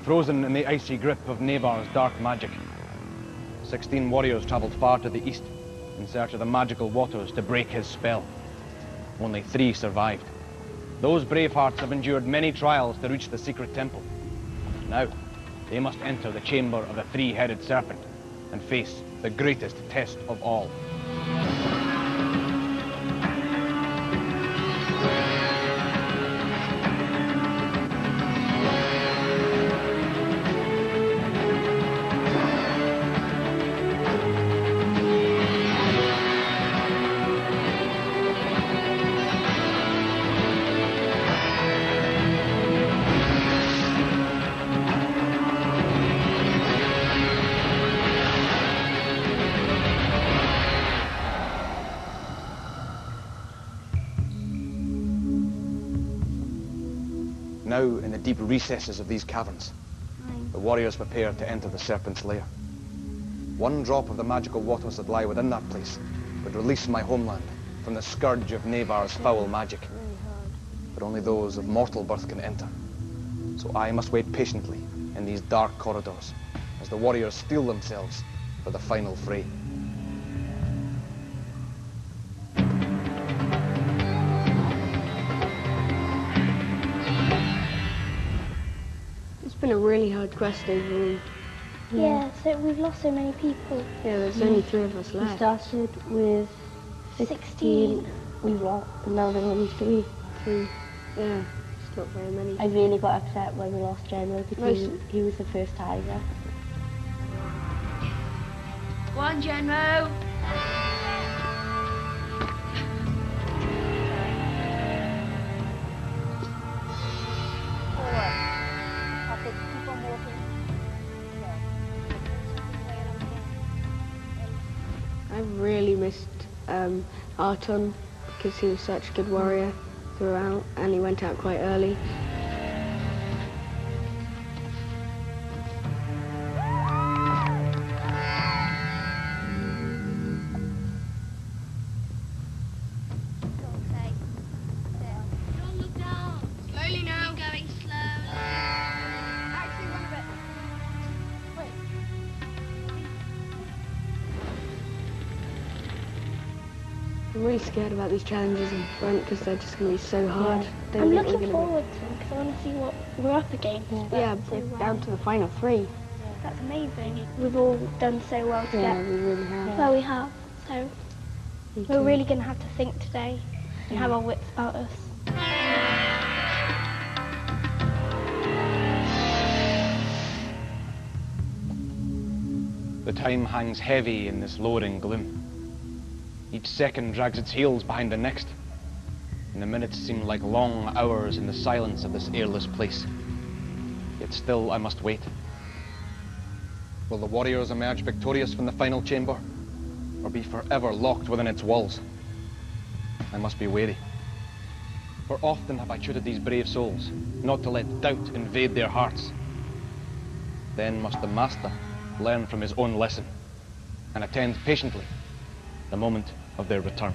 Frozen in the icy grip of Nevar's dark magic, 16 warriors travelled far to the east in search of the magical waters to break his spell. Only 3 survived. Those brave hearts have endured many trials to reach the secret temple. Now, they must enter the chamber of the 3-headed serpent and face the greatest test of all. Now, in the deep recesses of these caverns, the warriors prepare to enter the serpent's lair. One drop of the magical waters that lie within that place would release my homeland from the scourge of Nevar's foul magic. But only those of mortal birth can enter. So I must wait patiently in these dark corridors as the warriors steel themselves for the final fray. It's been a really hard quest overall. Yeah, so we've lost so many people. Yeah, there's only 3 of us left. We started with 16. We've lost, and now there are only 3. Yeah, it's not very many. I really got upset when we lost General because he was the first tiger. Go on, Genro. I really missed Arton because he was such a good warrior throughout, and he went out quite early. Don't look down. Slowly now. Keep going slowly. Actually, run a bit. Wait. I'm really scared about these challenges in front because they're just going to be so hard. Yeah. I'm looking forward to them because I want to see what we're up against. Yeah, down to the final 3. That's amazing. We've all done so well to Yeah, get we really have. where we have. So we're really going to have to think today and have our wits about us. The time hangs heavy in this lowering gloom. Each second drags its heels behind the next, and the minutes seem like long hours in the silence of this airless place. Yet still I must wait. Will the warriors emerge victorious from the final chamber, or be forever locked within its walls? I must be wary. For often have I tutored these brave souls, not to let doubt invade their hearts. Then must the master learn from his own lesson, and attend patiently the moment of their return.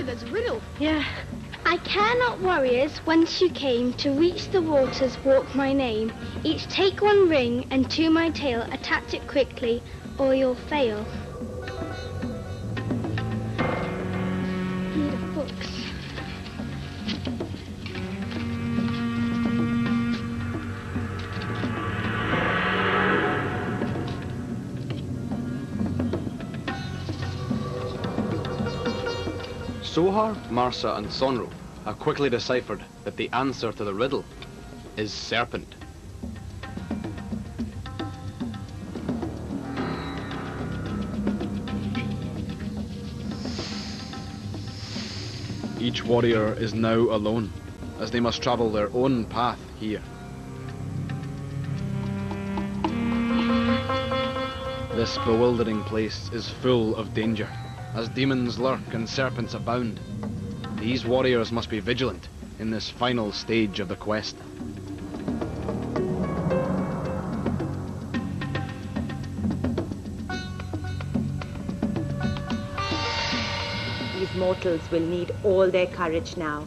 There's a riddle. Yeah. I care not, warriors, whence you came, to reach the waters walk my name. Each take one ring, and to my tail attach it quickly, or you'll fail. Need of books. Sohar, Marsa and Sonro have quickly deciphered that the answer to the riddle is serpent. Each warrior is now alone, as they must travel their own path here. This bewildering place is full of danger, as demons lurk and serpents abound. These warriors must be vigilant in this final stage of the quest. These mortals will need all their courage now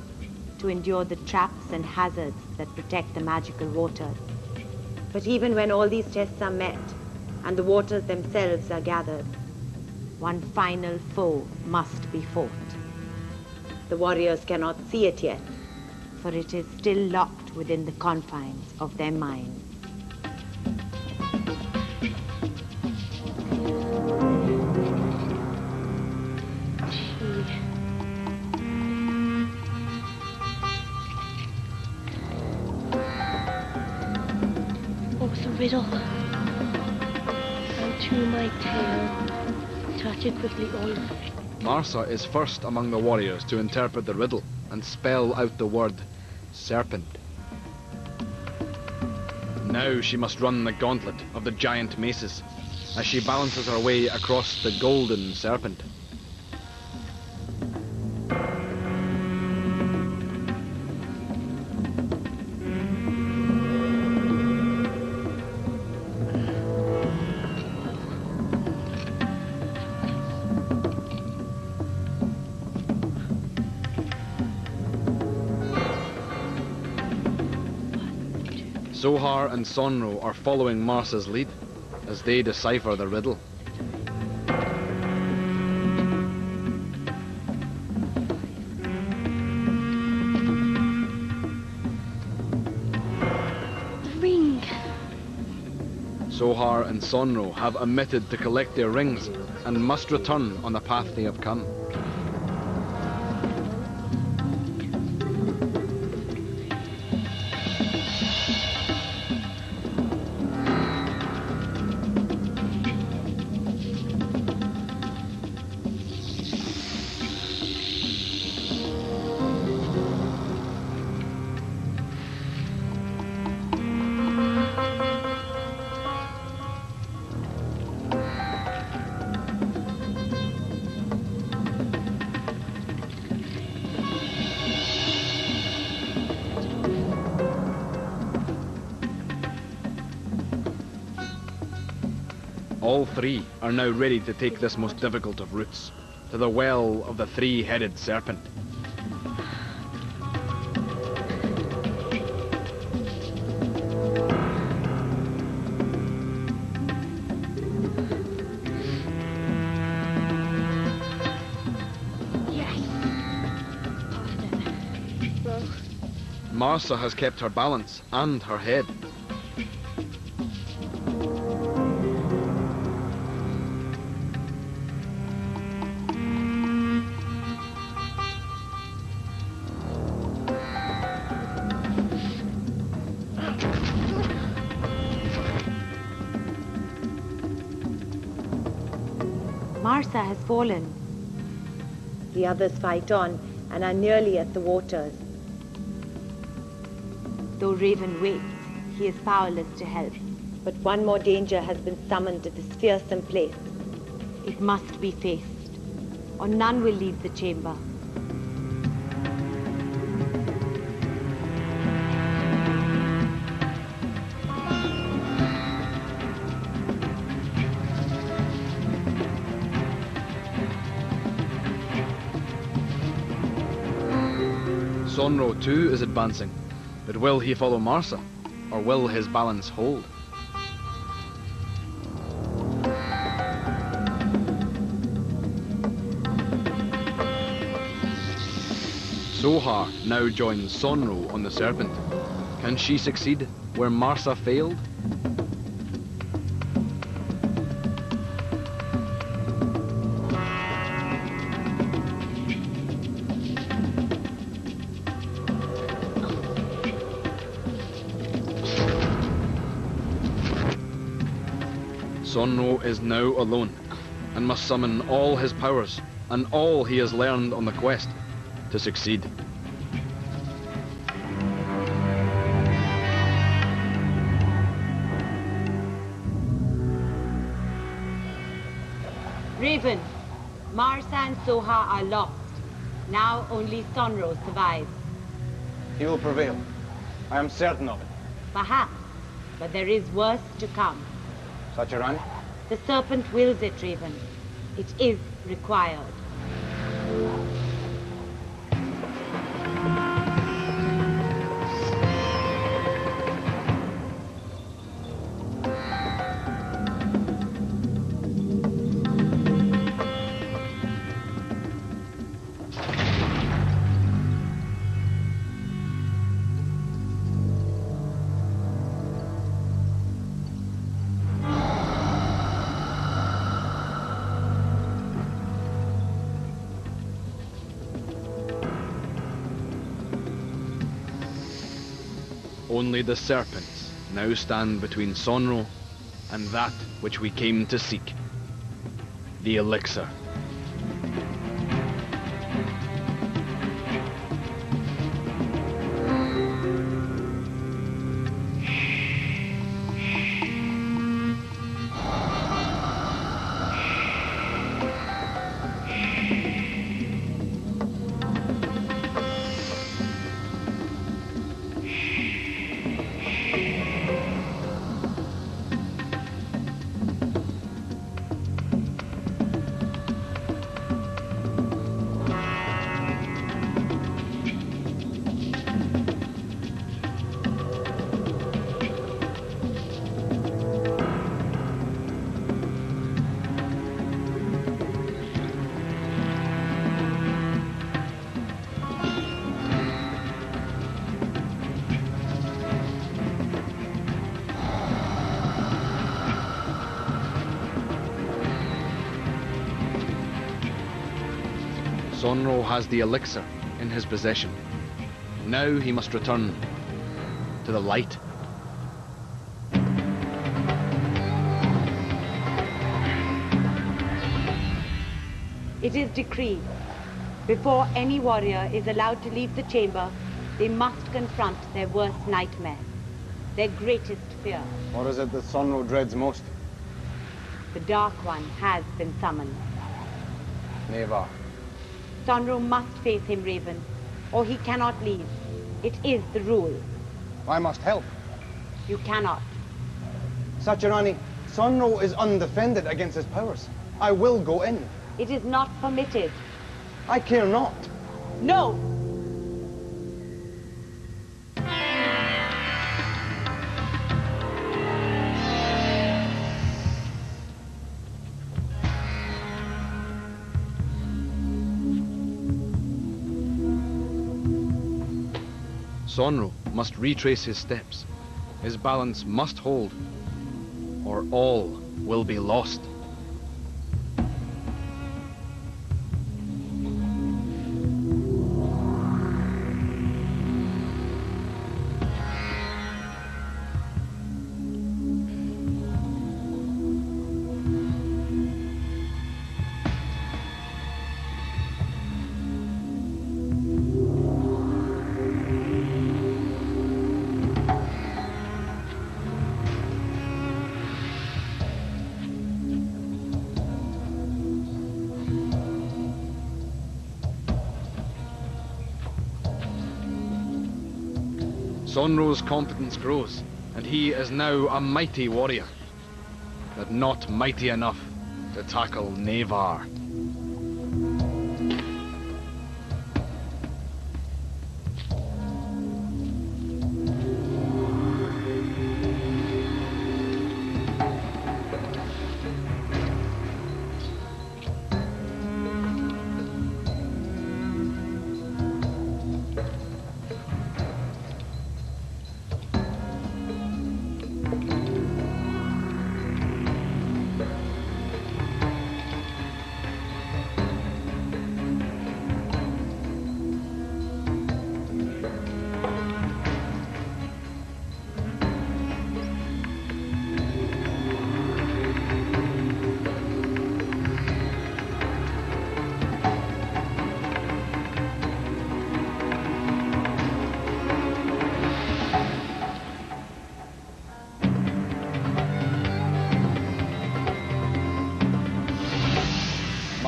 to endure the traps and hazards that protect the magical waters. But even when all these tests are met and the waters themselves are gathered, one final foe must be fought. The warriors cannot see it yet, for it is still locked within the confines of their minds. What's the riddle? Unto my tail, attach it quickly on. Marsa is first among the warriors to interpret the riddle and spell out the word serpent. Now she must run the gauntlet of the giant maces as she balances her way across the golden serpent. Zohar and Sonro are following Marsa's lead as they decipher the riddle. The ring. Zohar and Sonro have omitted to collect their rings and must return on the path they have come. All three are now ready to take this most difficult of routes, to the well of the three-headed serpent. Yes. Well, Marsa has kept her balance and her head. Marsa has fallen. The others fight on and are nearly at the waters. Though Raven waits, he is powerless to help. But one more danger has been summoned to this fearsome place. It must be faced, or none will leave the chamber. Sonro too is advancing, but will he follow Marsa, or will his balance hold? Zohar now joins Sonro on the serpent. Can she succeed where Marsa failed? Sonro is now alone, and must summon all his powers and all he has learned on the quest to succeed. Raven, Marsa and Soha are lost. Now only Sonro survives. He will prevail. I am certain of it. Perhaps, but there is worse to come. Sacharani? The serpent wills it, Raven. It is required. Only the serpents now stand between Sonro and that which we came to seek. The elixir. Sonro has the elixir in his possession. Now he must return to the light. It is decreed. Before any warrior is allowed to leave the chamber, they must confront their worst nightmare, their greatest fear. What is it that Sonro dreads most? The Dark One has been summoned. Nevar. Sonro must face him, Raven, or he cannot leave. It is the rule. I must help. You cannot. Sacharani, Sonro is undefended against his powers. I will go in. It is not permitted. I care not. No! Sonro must retrace his steps. His balance must hold, or all will be lost. Sonro's competence grows, and he is now a mighty warrior, but not mighty enough to tackle Nevar.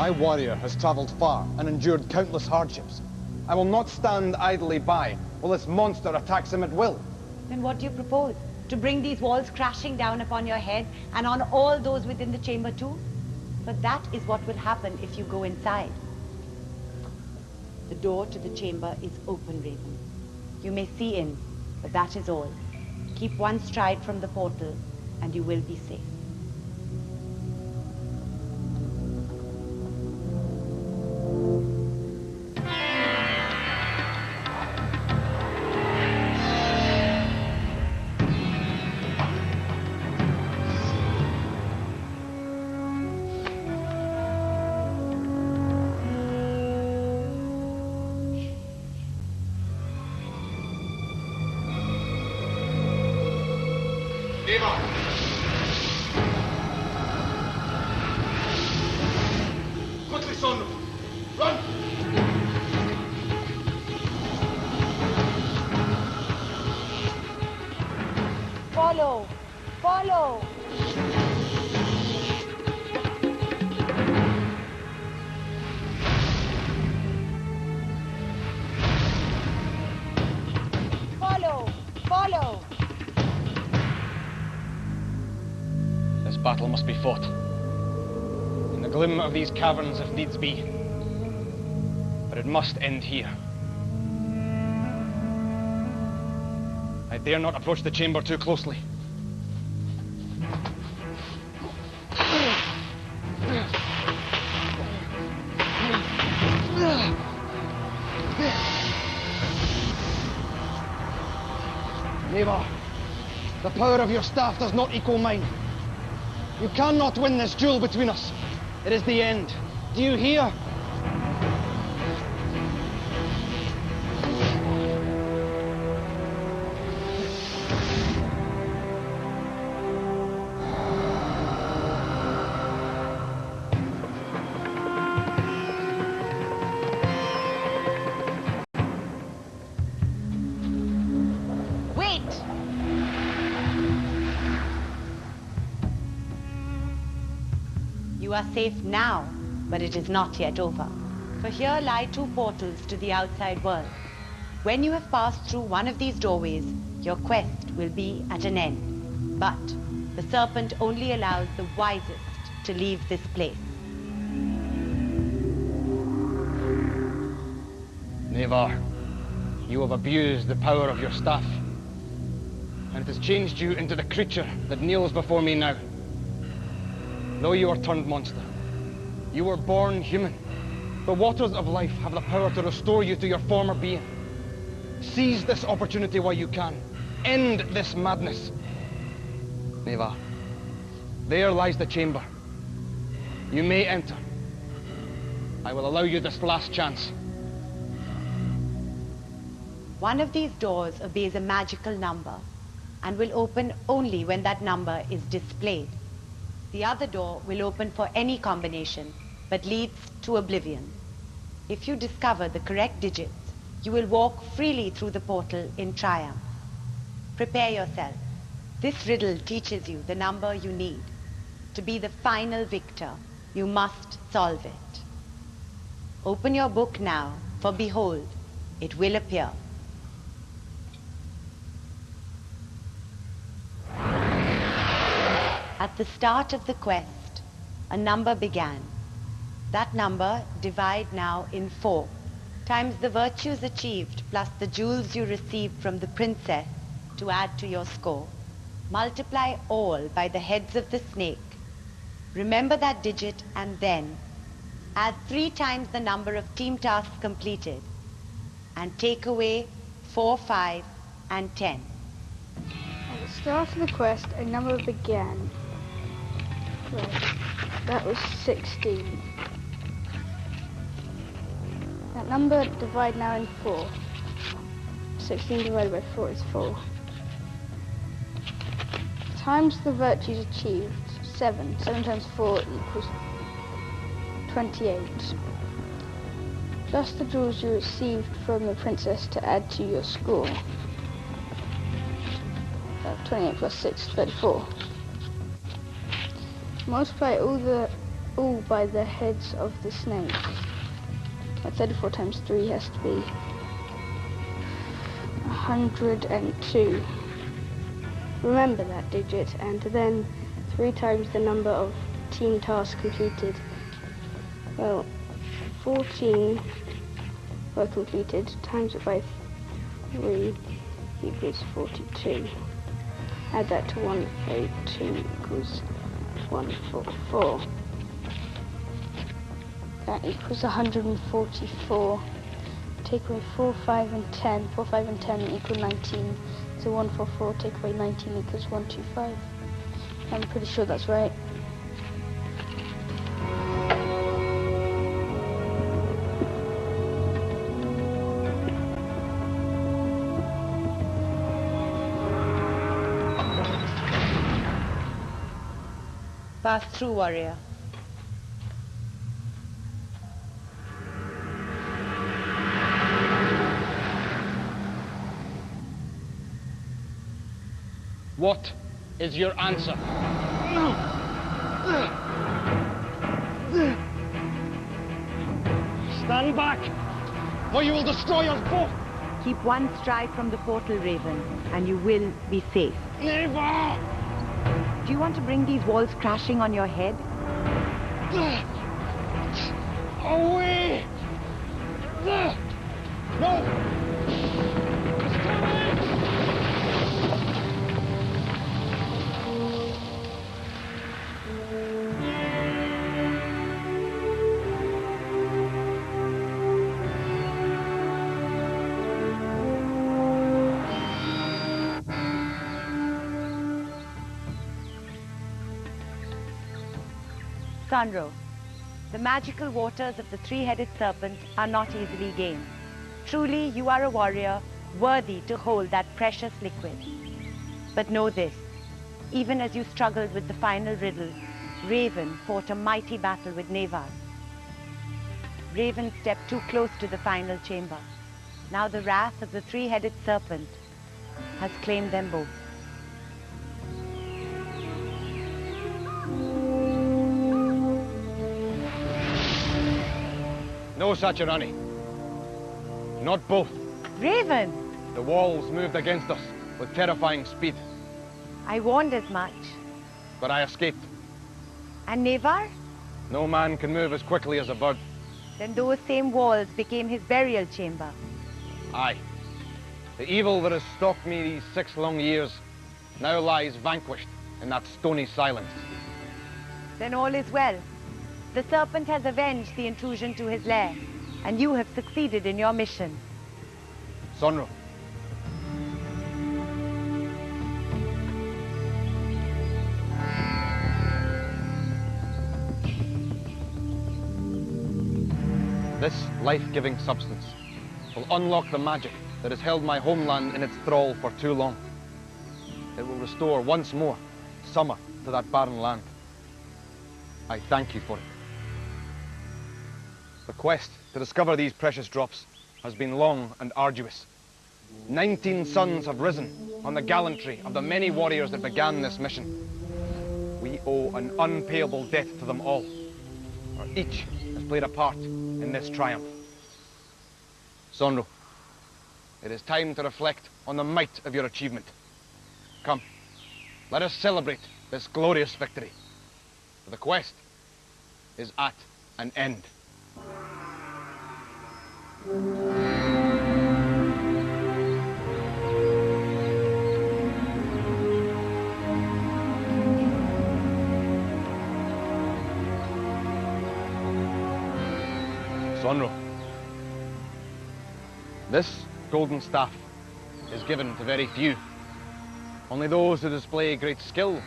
My warrior has travelled far and endured countless hardships. I will not stand idly by while this monster attacks him at will. Then what do you propose? To bring these walls crashing down upon your head and on all those within the chamber too? But that is what will happen if you go inside. The door to the chamber is open, Raven. You may see in, but that is all. Keep one stride from the portal and you will be safe. Quickly, son! Run! Follow! Follow! Follow! Follow! This battle must be fought. In the gloom of these caverns, if needs be. But it must end here. I dare not approach the chamber too closely. Neva, the power of your staff does not equal mine. You cannot win this duel between us. It is the end. Do you hear? You are safe now, but it is not yet over. For here lie two portals to the outside world. When you have passed through one of these doorways, your quest will be at an end. But the serpent only allows the wisest to leave this place. Nevar, you have abused the power of your staff, and it has changed you into the creature that kneels before me now. Though you are turned monster, you were born human. The waters of life have the power to restore you to your former being. Seize this opportunity while you can. End this madness. Neva, there lies the chamber. You may enter. I will allow you this last chance. One of these doors obeys a magical number and will open only when that number is displayed. The other door will open for any combination, but leads to oblivion. If you discover the correct digits, you will walk freely through the portal in triumph. Prepare yourself. This riddle teaches you the number you need. To be the final victor, you must solve it. Open your book now, for behold, it will appear. At the start of the quest, a number began. That number divide now in 4, times the virtues achieved plus the jewels you received from the princess to add to your score. Multiply all by the heads of the snake. Remember that digit and then add 3 times the number of team tasks completed and take away 4, 5, and 10. At the start of the quest, a number began. Right, that was 16. That number divide now in 4. 16 divided by 4 is 4. Times the virtues achieved, 7. 7 times 4 equals 28. Plus the jewels you received from the princess to add to your score. 28 plus 6 is 34. Multiply all the all by the heads of the snakes. 34 times 3 has to be 102. Remember that digit, and then 3 times the number of team tasks completed. Well, 14 were completed, times it by 3 equals 42. Add that to 102 equals 144. That equals 144. Take away 4, 5 and 10. 4, 5 and 10 equal 19. So 144 take away 19 equals 125. I'm pretty sure that's right. Pass through, warrior. What is your answer? Stand back, or you will destroy us both! Keep one stride from the portal, Raven, and you will be safe. Never! Do you want to bring these walls crashing on your head? Away! No! It's coming! Sunro, the magical waters of the three-headed serpent are not easily gained. Truly, you are a warrior worthy to hold that precious liquid. But know this, even as you struggled with the final riddle, Raven fought a mighty battle with Nevar. Raven stepped too close to the final chamber. Now the wrath of the three-headed serpent has claimed them both. No, Sachirani. Not both. Raven! The walls moved against us with terrifying speed. I warned as much. But I escaped. And Nevar? No man can move as quickly as a bird. Then those same walls became his burial chamber. Aye. The evil that has stalked me these 6 long years now lies vanquished in that stony silence. Then all is well. The serpent has avenged the intrusion to his lair, and you have succeeded in your mission. Sonro. This life-giving substance will unlock the magic that has held my homeland in its thrall for too long. It will restore once more summer to that barren land. I thank you for it. The quest to discover these precious drops has been long and arduous. 19 suns have risen on the gallantry of the many warriors that began this mission. We owe an unpayable debt to them all, for each has played a part in this triumph. Sonro, it is time to reflect on the might of your achievement. Come, let us celebrate this glorious victory. For the quest is at an end. Sonro, this golden staff is given to very few. Only those who display great skill,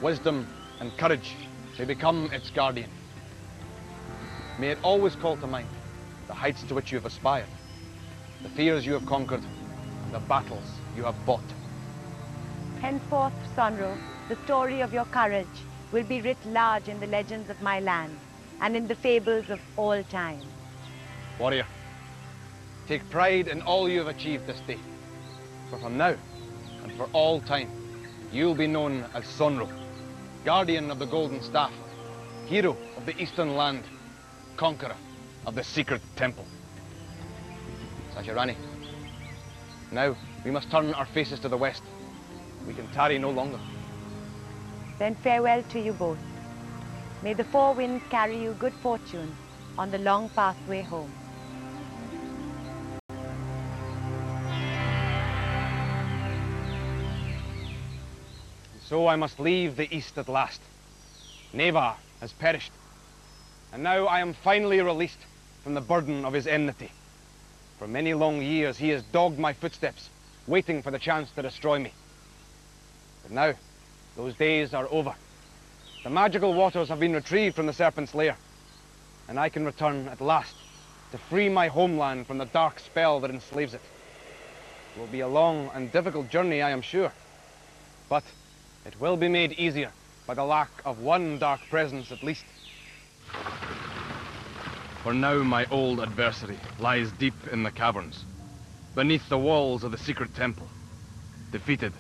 wisdom, and courage may become its guardian. May it always call to mind the heights to which you have aspired, the fears you have conquered, and the battles you have fought. Henceforth, Sonro, the story of your courage will be writ large in the legends of my land and in the fables of all time. Warrior, take pride in all you have achieved this day. For from now, and for all time, you'll be known as Sonro, guardian of the golden staff, hero of the Eastern Land, conqueror of the secret temple. Sacharani, now we must turn our faces to the west. We can tarry no longer. Then farewell to you both. May the four winds carry you good fortune on the long pathway home. So I must leave the east at last. Nevar has perished, and now I am finally released from the burden of his enmity. For many long years he has dogged my footsteps, waiting for the chance to destroy me. But now, those days are over. The magical waters have been retrieved from the serpent's lair, and I can return at last to free my homeland from the dark spell that enslaves it. It will be a long and difficult journey, I am sure, but it will be made easier by the lack of one dark presence at least. For now my old adversary lies deep in the caverns, beneath the walls of the secret temple, defeated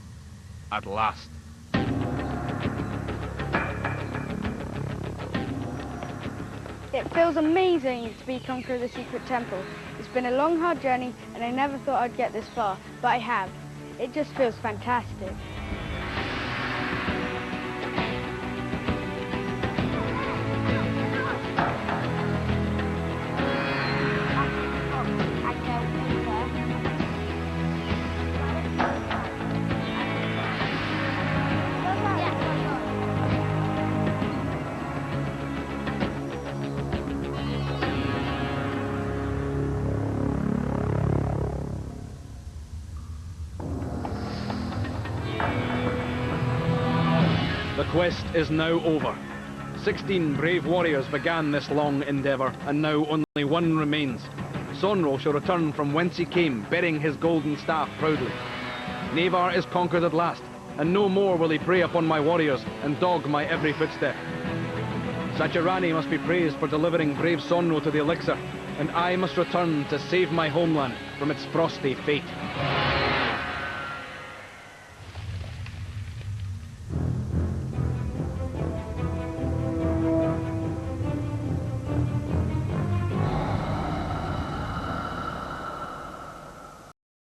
at last. It feels amazing to be conqueror of the secret temple. It's been a long, hard journey, and I never thought I'd get this far, but I have. It just feels fantastic. The quest is now over. 16 brave warriors began this long endeavour, and now only one remains. Sonro shall return from whence he came, bearing his golden staff proudly. Nevar is conquered at last, and no more will he prey upon my warriors and dog my every footstep. Sacharani must be praised for delivering brave Sonro to the elixir, and I must return to save my homeland from its frosty fate.